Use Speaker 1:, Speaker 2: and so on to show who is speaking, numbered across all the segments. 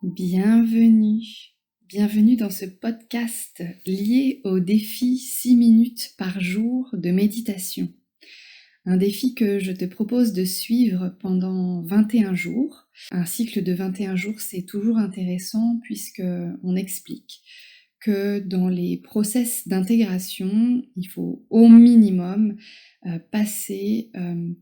Speaker 1: Bienvenue, bienvenue dans ce podcast lié au défi 6 minutes par jour de méditation. Un défi que je te propose de suivre pendant 21 jours. Un cycle de 21 jours, c'est toujours intéressant puisque on explique que dans les process d'intégration, il faut au minimum passer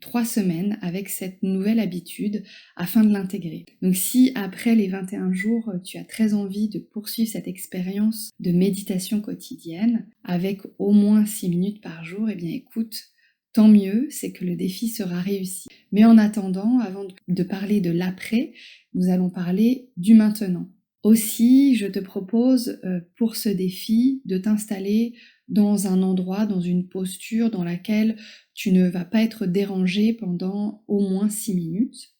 Speaker 1: 3 semaines avec cette nouvelle habitude afin de l'intégrer. Donc si après les 21 jours, tu as très envie de poursuivre cette expérience de méditation quotidienne avec au moins 6 minutes par jour, eh bien écoute, tant mieux, c'est que le défi sera réussi. Mais en attendant, avant de parler de l'après, nous allons parler du maintenant. Aussi, je te propose pour ce défi de t'installer dans un endroit, dans une posture dans laquelle tu ne vas pas être dérangé pendant au moins 6 minutes.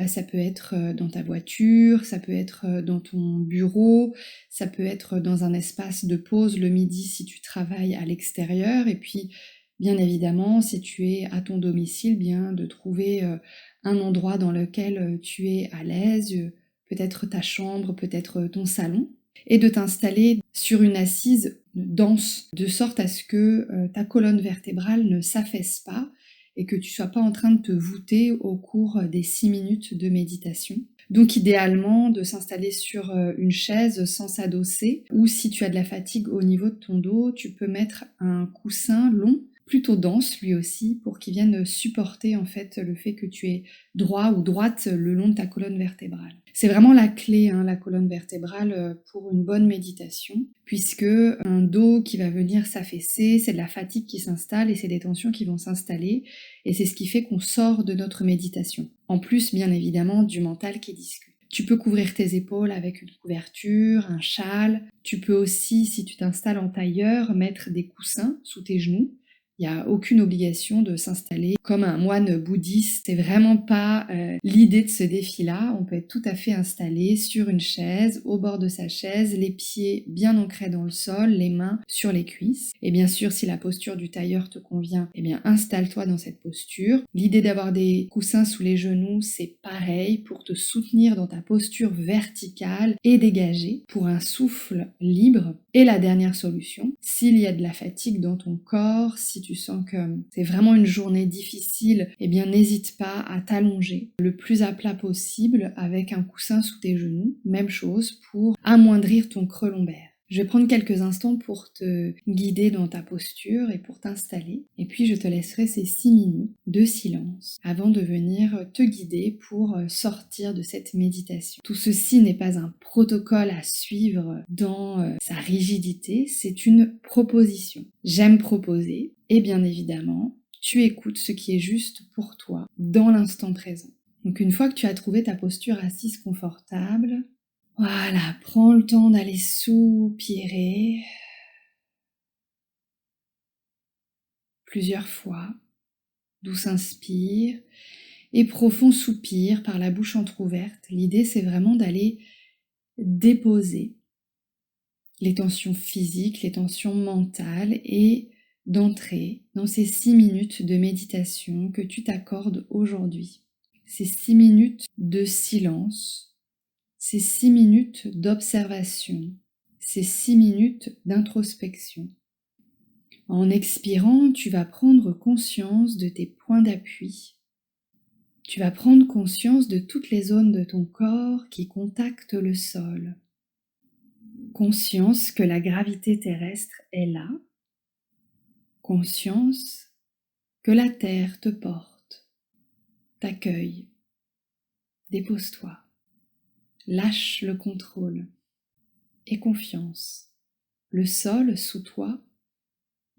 Speaker 1: Ça peut être dans ta voiture, ça peut être dans ton bureau, ça peut être dans un espace de pause le midi si tu travailles à l'extérieur. Et puis, bien évidemment, si tu es à ton domicile, bien de trouver un endroit dans lequel tu es à l'aise, peut-être ta chambre, peut-être ton salon, et de t'installer sur une assise dense, de sorte à ce que ta colonne vertébrale ne s'affaisse pas et que tu sois pas en train de te voûter au cours des 6 minutes de méditation. Donc idéalement de s'installer sur une chaise sans s'adosser, ou si tu as de la fatigue au niveau de ton dos, tu peux mettre un coussin long, plutôt dense lui aussi, pour qu'il vienne supporter en fait le fait que tu es droit ou droite le long de ta colonne vertébrale. C'est vraiment la clé, la colonne vertébrale, pour une bonne méditation, puisque un dos qui va venir s'affaisser, c'est de la fatigue qui s'installe et c'est des tensions qui vont s'installer, et c'est ce qui fait qu'on sort de notre méditation. En plus, bien évidemment, du mental qui discute. Tu peux couvrir tes épaules avec une couverture, un châle. Tu peux aussi, si tu t'installes en tailleur, mettre des coussins sous tes genoux. Il n'y a aucune obligation de s'installer comme un moine bouddhiste. C'est vraiment pas l'idée de ce défi-là. On peut être tout à fait installé sur une chaise, au bord de sa chaise, les pieds bien ancrés dans le sol, les mains sur les cuisses. Et bien sûr, si la posture du tailleur te convient, eh bien installe-toi dans cette posture. L'idée d'avoir des coussins sous les genoux, c'est pareil pour te soutenir dans ta posture verticale et dégagée pour un souffle libre. Et la dernière solution, s'il y a de la fatigue dans ton corps, si tu sens que c'est vraiment une journée difficile, eh bien n'hésite pas à t'allonger le plus à plat possible avec un coussin sous tes genoux. Même chose pour amoindrir ton creux lombaire. Je vais prendre quelques instants pour te guider dans ta posture et pour t'installer. Et puis je te laisserai ces 6 minutes de silence avant de venir te guider pour sortir de cette méditation. Tout ceci n'est pas un protocole à suivre dans sa rigidité, c'est une proposition. J'aime proposer et bien évidemment, tu écoutes ce qui est juste pour toi dans l'instant présent. Donc une fois que tu as trouvé ta posture assise confortable, voilà, prends le temps d'aller soupirer plusieurs fois, douce inspire et profond soupir par la bouche entrouverte. L'idée, c'est vraiment d'aller déposer les tensions physiques, les tensions mentales et d'entrer dans ces 6 minutes de méditation que tu t'accordes aujourd'hui. Ces 6 minutes de silence, ces 6 minutes d'observation, ces 6 minutes d'introspection. En expirant, tu vas prendre conscience de tes points d'appui. Tu vas prendre conscience de toutes les zones de ton corps qui contactent le sol. Conscience que la gravité terrestre est là. Conscience que la terre te porte, t'accueille. Dépose-toi. Lâche le contrôle. Et confiance. Le sol sous toi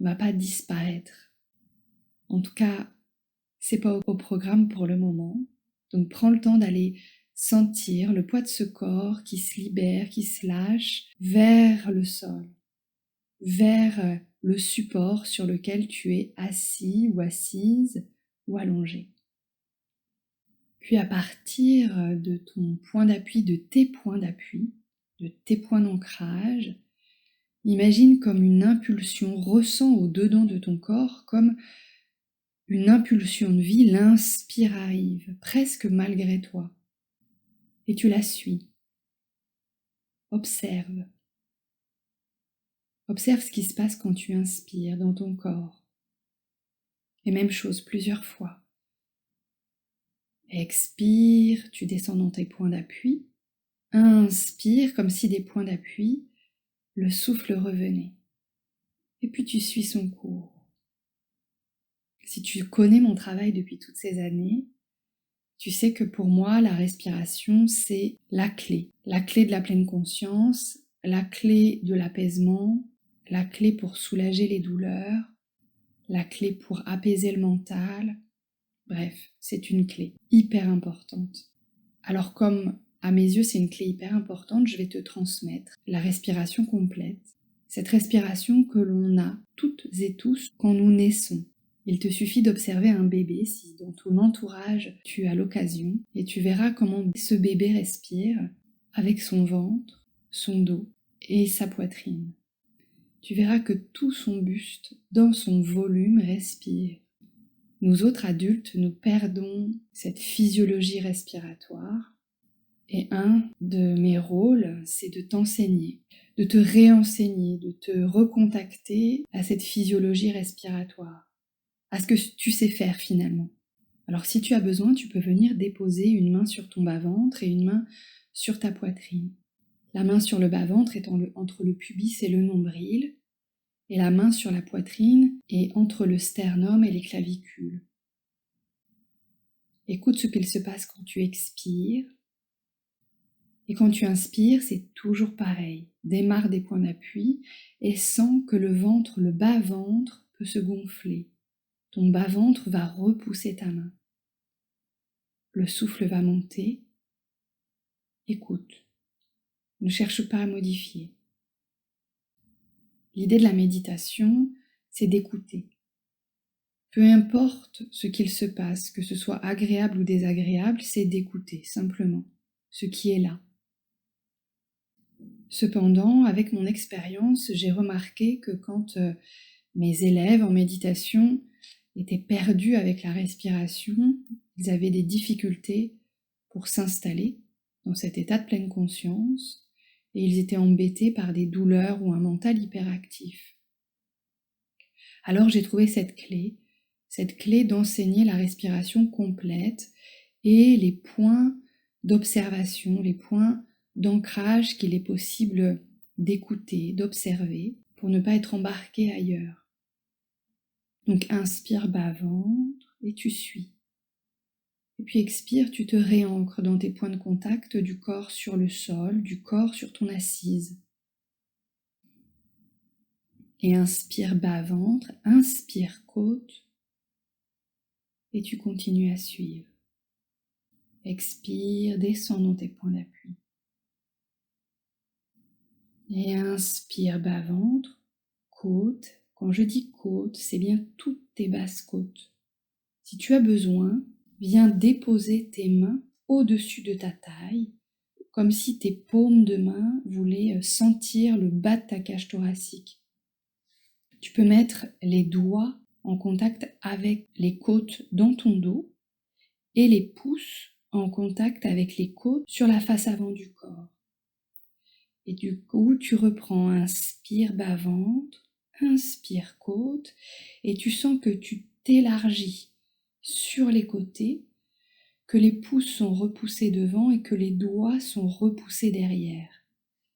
Speaker 1: ne va pas disparaître. En tout cas, c'est pas au programme pour le moment. Donc prends le temps d'aller sentir le poids de ce corps qui se libère, qui se lâche vers le sol, vers le support sur lequel tu es assis ou assise ou allongé. Puis à partir de ton point d'appui, de tes points d'appui, de tes points d'ancrage, imagine comme une impulsion, ressens au-dedans de ton corps comme une impulsion de vie, l'inspire arrive, presque malgré toi, et tu la suis. Observe. Observe ce qui se passe quand tu inspires dans ton corps. Et même chose plusieurs fois. Expire, tu descends dans tes points d'appui. Inspire comme si des points d'appui, le souffle revenait. Et puis tu suis son cours. Si tu connais mon travail depuis toutes ces années, tu sais que pour moi, la respiration, c'est la clé de la pleine conscience, la clé de l'apaisement, la clé pour soulager les douleurs, la clé pour apaiser le mental. Bref, c'est une clé hyper importante. Alors comme à mes yeux c'est une clé hyper importante, je vais te transmettre la respiration complète. Cette respiration que l'on a toutes et tous quand nous naissons. Il te suffit d'observer un bébé si dans ton entourage tu as l'occasion et tu verras comment ce bébé respire avec son ventre, son dos et sa poitrine. Tu verras que tout son buste, dans son volume, respire. Nous autres adultes, nous perdons cette physiologie respiratoire et un de mes rôles, c'est de t'enseigner, de te réenseigner, de te recontacter à cette physiologie respiratoire, à ce que tu sais faire finalement. Alors si tu as besoin, tu peux venir déposer une main sur ton bas-ventre et une main sur ta poitrine. La main sur le bas-ventre est entre le pubis et le nombril, et la main sur la poitrine est entre le sternum et les clavicules. Écoute ce qu'il se passe quand tu expires. Et quand tu inspires, c'est toujours pareil. Démarre des points d'appui et sens que le ventre, le bas-ventre, peut se gonfler. Ton bas-ventre va repousser ta main. Le souffle va monter. Écoute. Ne cherche pas à modifier. L'idée de la méditation, c'est d'écouter. Peu importe ce qu'il se passe, que ce soit agréable ou désagréable, c'est d'écouter simplement ce qui est là. Cependant, avec mon expérience, j'ai remarqué que quand mes élèves en méditation étaient perdus avec la respiration, ils avaient des difficultés pour s'installer dans cet état de pleine conscience et ils étaient embêtés par des douleurs ou un mental hyperactif. Alors j'ai trouvé cette clé d'enseigner la respiration complète et les points d'observation, les points d'ancrage qu'il est possible d'écouter, d'observer pour ne pas être embarqué ailleurs. Donc inspire bas-ventre et tu suis. Et puis expire, tu te réancres dans tes points de contact du corps sur le sol, du corps sur ton assise. Et inspire bas-ventre, inspire côte et tu continues à suivre. Expire, descends dans tes points d'appui. Et inspire bas-ventre, côte. Quand je dis côte, c'est bien toutes tes basses côtes. Si tu as besoin, viens déposer tes mains au-dessus de ta taille, comme si tes paumes de main voulaient sentir le bas de ta cage thoracique. Tu peux mettre les doigts en contact avec les côtes dans ton dos et les pouces en contact avec les côtes sur la face avant du corps. Et du coup, tu reprends, inspire bas-ventre, inspire côte, et tu sens que tu t'élargis sur les côtés, que les pouces sont repoussés devant et que les doigts sont repoussés derrière.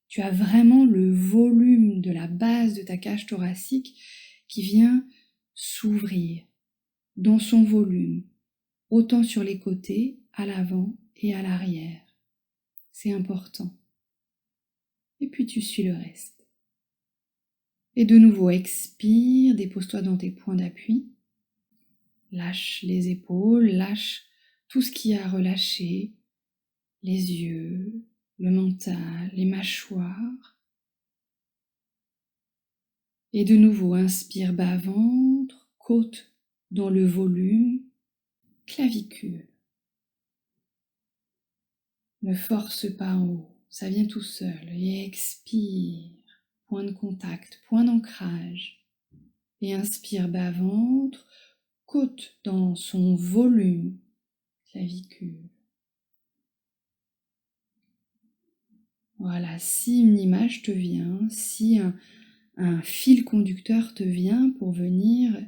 Speaker 1: Tu as vraiment le volume de la base de ta cage thoracique qui vient s'ouvrir dans son volume, autant sur les côtés, à l'avant et à l'arrière. C'est important. Et puis tu suis le reste. Et de nouveau, expire, dépose-toi dans tes points d'appui. Lâche les épaules, lâche tout ce qu'il y a à relâcher, les yeux, le mental, les mâchoires. Et de nouveau, inspire bas-ventre, côte dans le volume, clavicule. Ne force pas en haut, ça vient tout seul. Et expire, point de contact, point d'ancrage. Et inspire bas-ventre, côte dans son volume, clavicule. Voilà, si une image te vient, si un fil conducteur te vient pour venir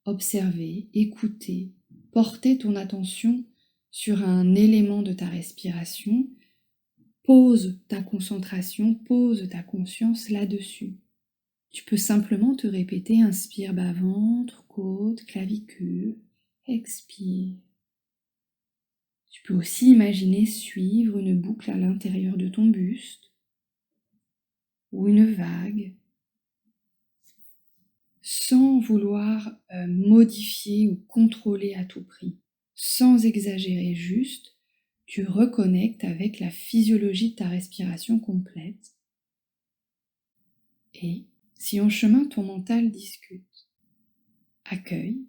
Speaker 1: observer, écouter, porter ton attention sur un élément de ta respiration, pose ta concentration, pose ta conscience là-dessus. Tu peux simplement te répéter, inspire bas-ventre, côte, clavicule, expire. Tu peux aussi imaginer suivre une boucle à l'intérieur de ton buste ou une vague, sans vouloir modifier ou contrôler à tout prix, sans exagérer, juste tu reconnectes avec la physiologie de ta respiration complète. Et si en chemin ton mental discute, accueille,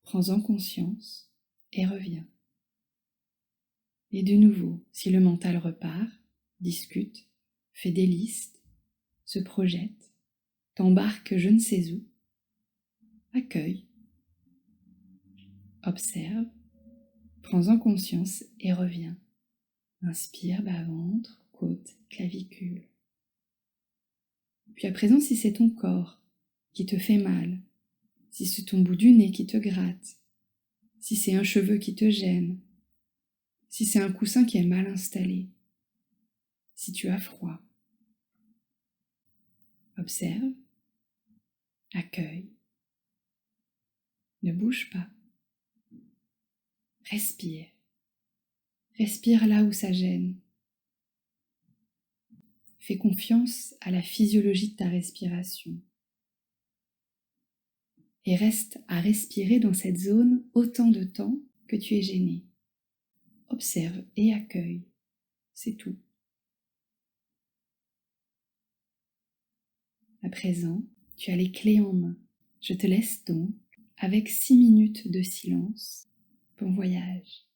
Speaker 1: prends-en conscience et reviens. Et de nouveau, si le mental repart, discute, fait des listes, se projette, t'embarque je ne sais où, accueille, observe, prends-en conscience et reviens. Inspire, bas-ventre, côte, clavicule. Puis à présent, si c'est ton corps qui te fait mal, si c'est ton bout du nez qui te gratte, si c'est un cheveu qui te gêne, si c'est un coussin qui est mal installé, si tu as froid, observe, accueille, ne bouge pas, respire, respire là où ça gêne. Fais confiance à la physiologie de ta respiration et reste à respirer dans cette zone autant de temps que tu es gêné. Observe et accueille, c'est tout. À présent, tu as les clés en main. Je te laisse donc avec 6 minutes de silence. Bon voyage.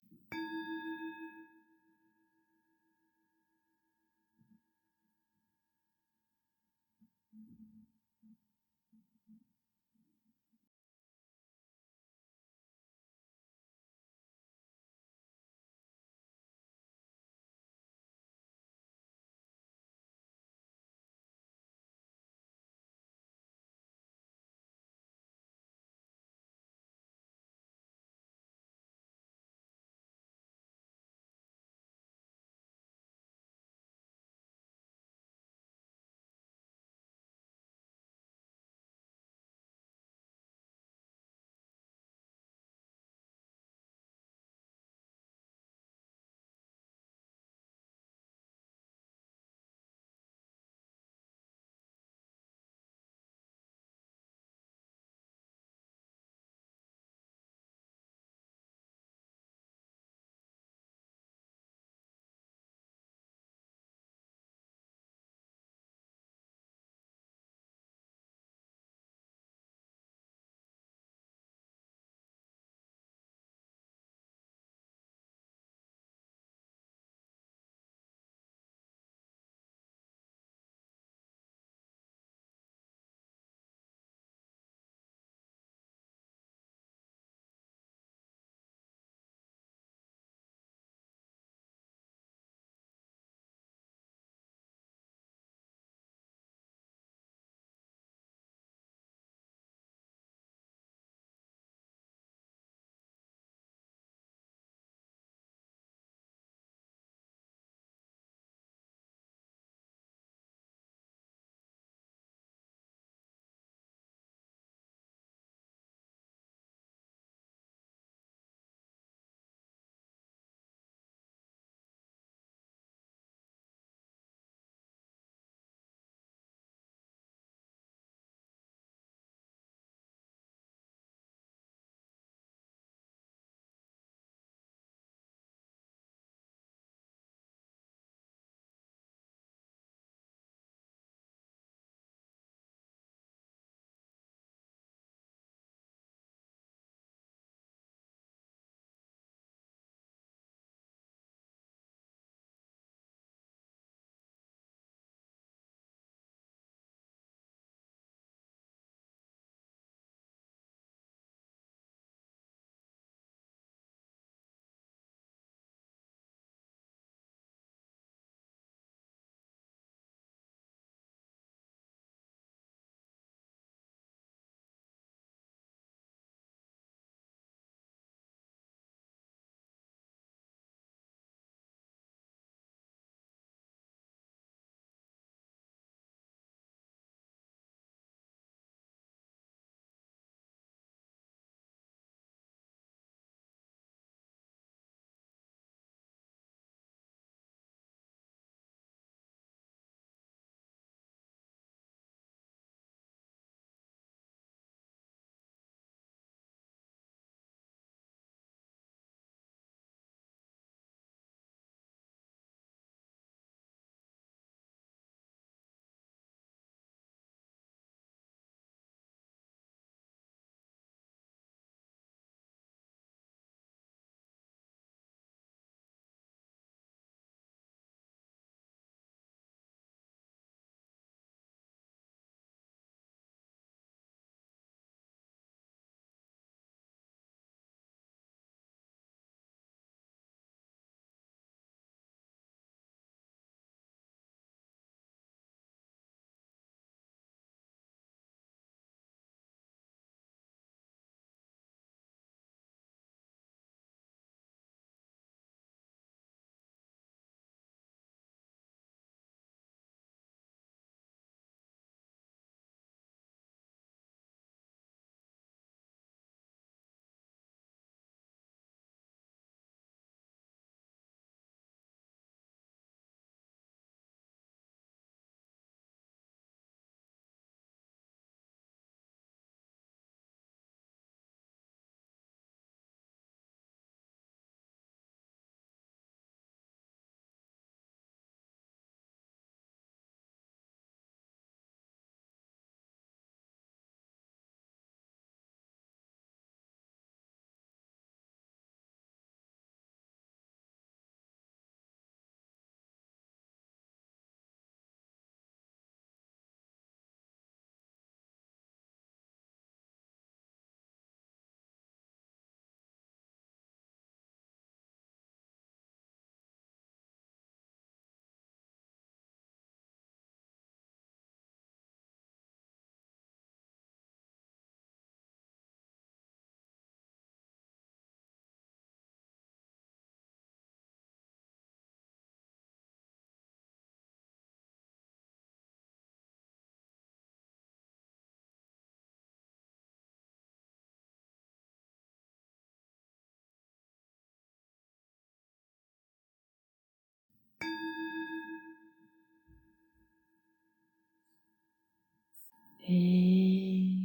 Speaker 1: Et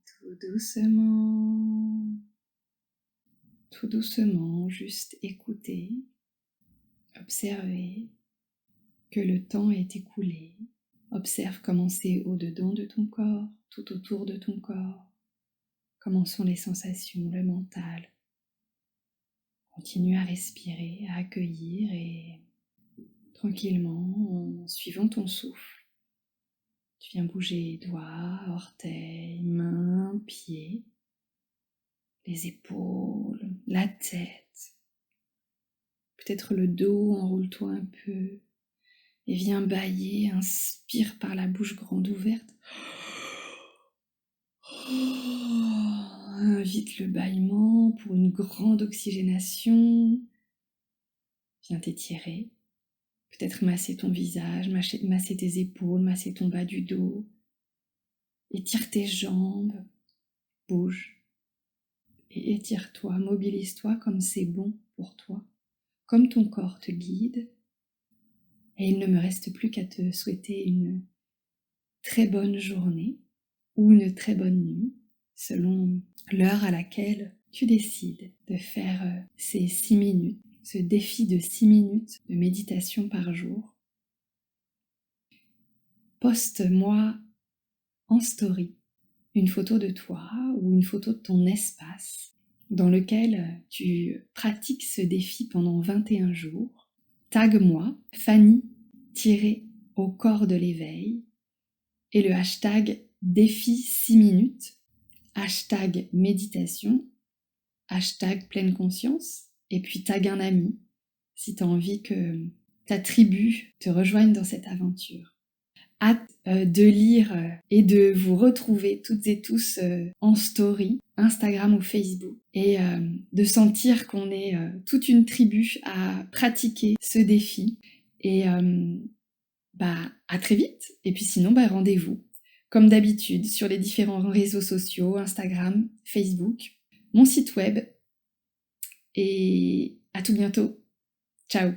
Speaker 1: tout doucement, juste écouter, observer que le temps est écoulé. Observe comment c'est au-dedans de ton corps, tout autour de ton corps. Comment sont les sensations, le mental. Continue à respirer, à accueillir et tranquillement, en suivant ton souffle, tu viens bouger doigts, orteils, mains, pieds, les épaules, la tête, peut-être le dos, enroule-toi un peu et viens bâiller, inspire par la bouche grande ouverte. Invite le bâillement pour une grande oxygénation. Viens t'étirer. Peut-être masser ton visage, masser tes épaules, masser ton bas du dos. Étire tes jambes. Bouge. Et étire-toi, mobilise-toi comme c'est bon pour toi. Comme ton corps te guide. Et il ne me reste plus qu'à te souhaiter une très bonne journée ou une très bonne nuit, selon l'heure à laquelle tu décides de faire ces 6 minutes, ce défi de 6 minutes de méditation par jour. Poste-moi en story une photo de toi ou une photo de ton espace dans lequel tu pratiques ce défi pendant 21 jours. Tag-moi Fanny-au corps de l'éveil et le hashtag défi 6 minutes, hashtag méditation, hashtag pleine conscience, et puis tag un ami si tu as envie que ta tribu te rejoigne dans cette aventure. Hâte de lire et de vous retrouver toutes et tous en story, Instagram ou Facebook, et de sentir qu'on est toute une tribu à pratiquer ce défi. Et à très vite. Et puis sinon, rendez-vous, comme d'habitude, sur les différents réseaux sociaux, Instagram, Facebook, mon site web. Et à tout bientôt. Ciao.